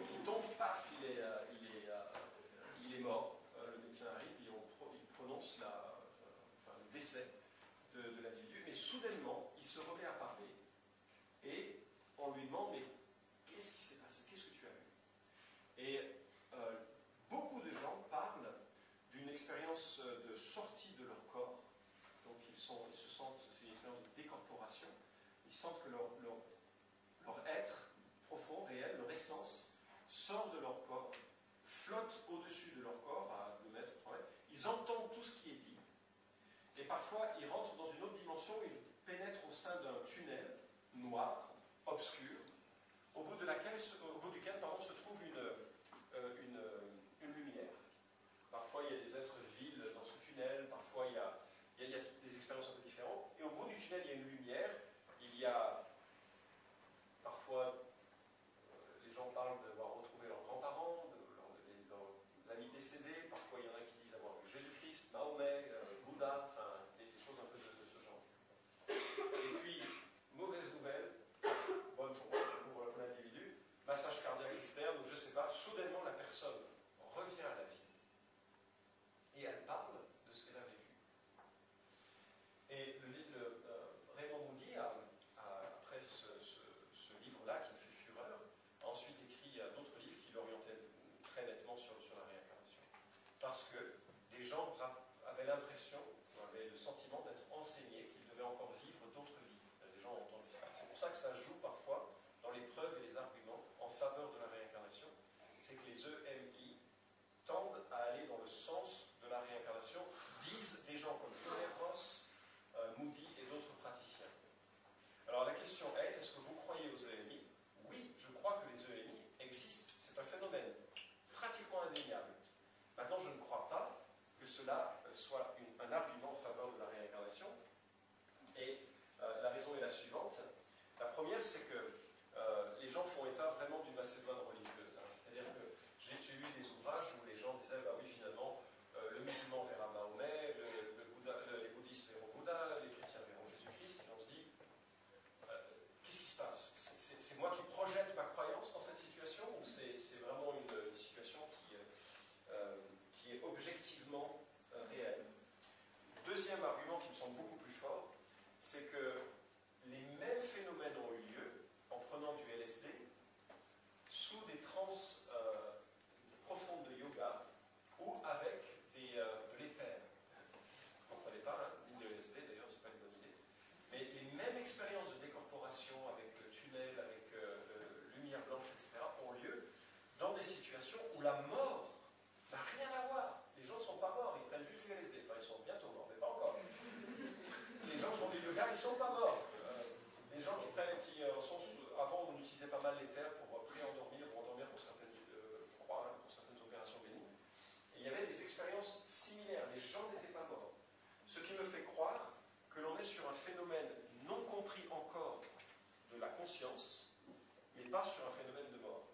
qui tombe, paf, il est mort. Le médecin arrive, il prononce le décès de l'individu, mais soudainement, il se remet à parler et on lui demande, mais qu'est-ce qui s'est passé? Qu'est-ce que tu as vu? Et beaucoup de gens parlent d'une expérience de sortie de leur corps. Donc ils se sentent, c'est une expérience de décorporation, ils sentent que leur être profond, réel, leur essence, sort de leur corps, flotte au-dessus de leur corps, à 2 mètres, 3 mètres, ils entendent tout ce qui est dit, et parfois ils rentrent dans une autre dimension, ils pénètrent au sein d'un tunnel noir, obscur, au bout duquel se trouve une lumière. Parfois il y a des êtres vils dans ce tunnel, parfois il y a des expériences un peu différentes, et au bout du tunnel il y a une lumière, il y a parfois les gens parlent d'avoir retrouvé leurs grands-parents, leurs amis décédés, parfois il y en a qui disent avoir vu Jésus-Christ, Mahomet, Bouddha, enfin des choses un peu de ce genre. Et puis, mauvaise nouvelle, bonne pour l'individu, massage cardiaque externe, ou je ne sais pas, soudainement la personne revient à la vie. Et elle parle de ce qu'elle a vécu. Et Raymond Moody, après ce livre-là qui me fait fureur, a ensuite écrit d'autres livres qui l'orientaient très nettement sur la réincarnation. Parce que des gens avaient l'impression, avaient le sentiment d'être enseignés, qu'ils devaient encore vivre d'autres vies. Des gens ont entendu ça. C'est pour ça que ça joue parfois dans les preuves et les arguments en faveur de la réincarnation. C'est que les EMI tendent à aller dans le sens de la réincarnation, disent des gens comme Foner-Ross, Moody et d'autres praticiens. Alors la question est, est-ce que vous croyez aux EMI? Oui, je crois que les EMI existent, c'est un phénomène pratiquement indéniable. Maintenant, je ne crois pas que cela soit un argument en faveur de la réincarnation, et la raison est la suivante. La première, c'est que les gens font état vraiment d'une macédoine religieuse. C'est-à-dire que j'ai lu des ouvrages où les gens disaient, bah oui, finalement, le musulman verra Mahomet, les bouddhistes verront Bouddha, les chrétiens verront Jésus-Christ, et on se dit, qu'est-ce qui se passe? C'est moi qui projette ma croyance dans cette situation, ou c'est vraiment une situation qui est objectivement réelle? Deuxième argument qui me semble beaucoup plus fort, c'est que les mêmes phénomènes ont eu lieu en prenant du LSD sous des transes profondes de yoga ou avec de l'éther. Vous ne comprenez pas, hein, ni de LSD d'ailleurs, c'est pas une bonne idée. Mais les mêmes expériences de décorporation avec le tunnel, avec lumière blanche, etc., ont lieu dans des situations où la mort n'a rien à voir. Les gens ne sont pas morts, ils prennent juste du LSD. Enfin, ils sont bientôt morts, mais pas encore. Les gens font du yoga, ils ne sont pas morts. Les gens avant, on utilisait pas mal l'éther pour pré-endormir ou endormir pour certaines, je crois, pour certaines opérations bénignes. Et il y avait des expériences similaires. Les gens n'étaient pas morts. Ce qui me fait croire que l'on est sur un phénomène non compris encore de la conscience, mais pas sur un phénomène de mort.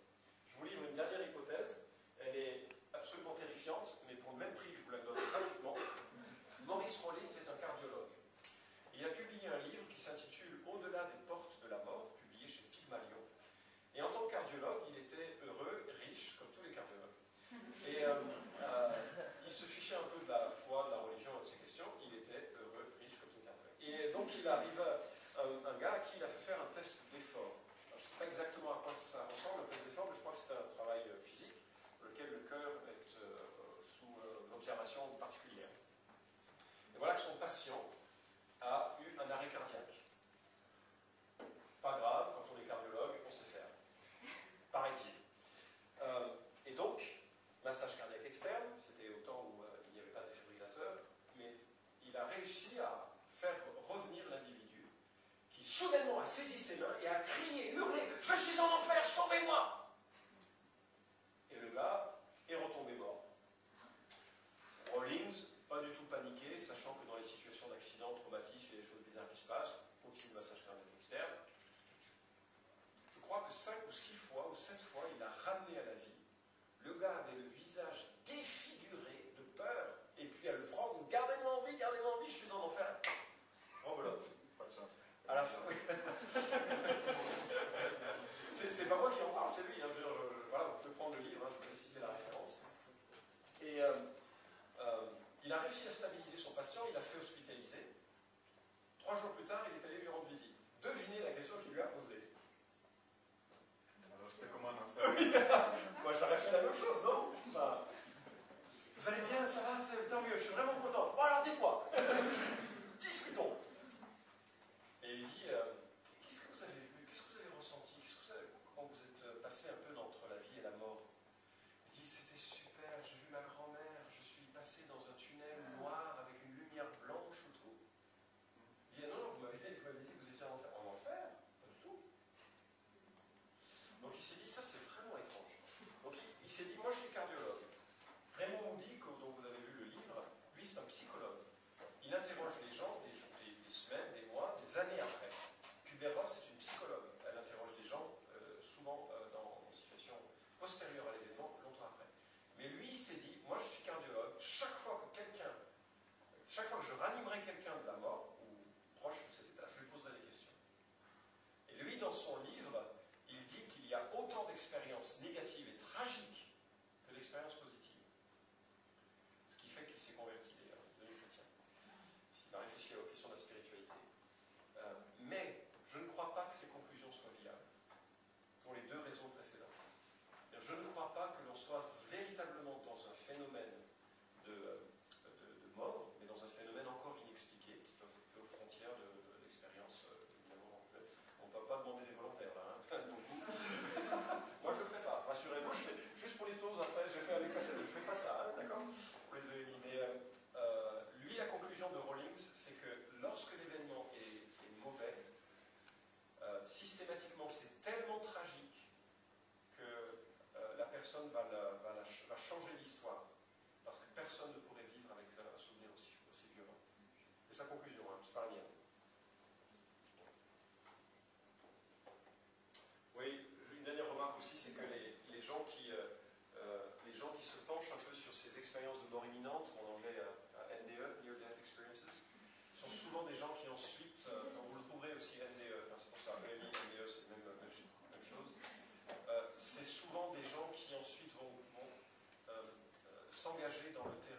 Je vous livre une dernière hypothèse. Elle est absolument terrifiante, mais pour le même prix, je vous la donne gratuitement. Maurice Rawlings est un cardiologue. Il a publié un livre qui s'intitule « Au-delà des portes de la mort », publié chez Pygmalion. Et en tant que cardiologue, il était heureux, riche, comme tous les cardiologues. Et il se fichait un peu de la foi, de la religion et de ces questions. Il était heureux, riche, comme tous les cardiologues. Et donc il arrive un gars à qui il a fait faire un test d'effort. Je ne sais pas exactement à quoi ça ressemble, un test d'effort, mais je crois que c'est un travail physique, dans lequel le cœur est sous observation particulière. Et voilà que son patient a eu un arrêt cardiaque. Pas grave, quand on est cardiologue, on sait faire. Paraît-il. Et donc, massage cardiaque externe, c'était au temps où il n'y avait pas de défibrillateur, mais il a réussi à faire revenir l'individu qui soudainement a saisi ses mains et a crié, hurlé, « Je suis en enfer, sauvez-moi » Et le gars est retombé mort. Rawlings, pas du tout paniqué, sachant que dans les situations d'accident, traumatisme, il y a des choses bizarres qui se passent, continue le massage cardiaque externe. Je crois que 5 ou 6 fois, ou 7 fois, il a ramené à la vie. Le gars avait le visage défiguré de peur, et puis à le prendre, gardez-moi en vie, je suis en enfer. Rebelote. À la fin, oui. C'est pas moi qui en parle, c'est lui. Hein, réussi à stabiliser son patient, il l'a fait hospitaliser. 3 jours plus tard, il est allé lui rendre visite. Devinez la question qu'il lui a posée. Alors c'est comment un enfant? Moi j'aurais fait la même chose, non? Enfin, vous allez bien, ça va, tant mieux, je suis vraiment content. Bon alors dites-moi, discutons. Et il dit, qu'est-ce que vous avez vu, qu'est-ce que vous avez ressenti, comment vous êtes passé un peu entre la vie et la mort? Il dit, c'était super, j'ai vu ma grand-mère, je suis passé dans un tunnel noir avec une lumière blanche autour. Il dit, non, vous m'avez dit que vous étiez en enfer. En enfer? Pas du tout. Donc il s'est dit, ça c'est vraiment étrange. Donc il s'est dit, moi je suis cardiologue. Raymond Moody, dont vous avez vu le livre, lui c'est un psychologue. Il interroge les gens des semaines, des mois, des années après. Kubler-Ross est une psychologue. Elle interroge des gens souvent dans une situation postérieure à l'événement, longtemps après. Mais lui, il s'est dit, moi je suis cardiologue, chaque fois que je ranimerai quelqu'un de la mort, ou proche de cet état, je lui poserai des questions. Et lui, dans son livre, il dit qu'il y a autant d'expériences négatives et tragiques que d'expériences positives. Ce qui fait qu'il s'est converti d'ailleurs, devenu chrétien. Il a réfléchi aux questions de la spiritualité. Mais je ne crois pas que ces conclusions soient viables, pour les 2 raisons précédentes. Je ne crois pas que l'on soit véritablement dans un phénomène de mort, mais dans un phénomène encore inexpliqué, qui peut aux frontières de l'expérience, évidemment. On ne peut pas demander des volontaires, là. Hein. Moi, je ne le ferai pas. Rassurez-vous, je fais juste pour les pauses, après, j'ai fait avec ma scène, je ne fais pas ça, hein, d'accord? Pour les EMI. Mais lui, la conclusion de Rawlings, c'est que lorsque l'événement est mauvais, systématiquement, c'est tellement tragique que la personne va changer l'histoire. Parce que personne ne pourrait vivre avec un souvenir aussi violent. C'est sa conclusion, hein, c'est pas la mienne. Oui, une dernière remarque aussi, c'est que les gens qui se penchent un peu sur ces expériences de mort imminente, en anglais NDE, Near Death Experiences, sont souvent des gens qui ensuite, vous le trouverez aussi NDE, enfin, c'est pour ça, EMI, NDE, c'est la même chose, c'est souvent des gens qui ensuite vont s'engager dans le théâtre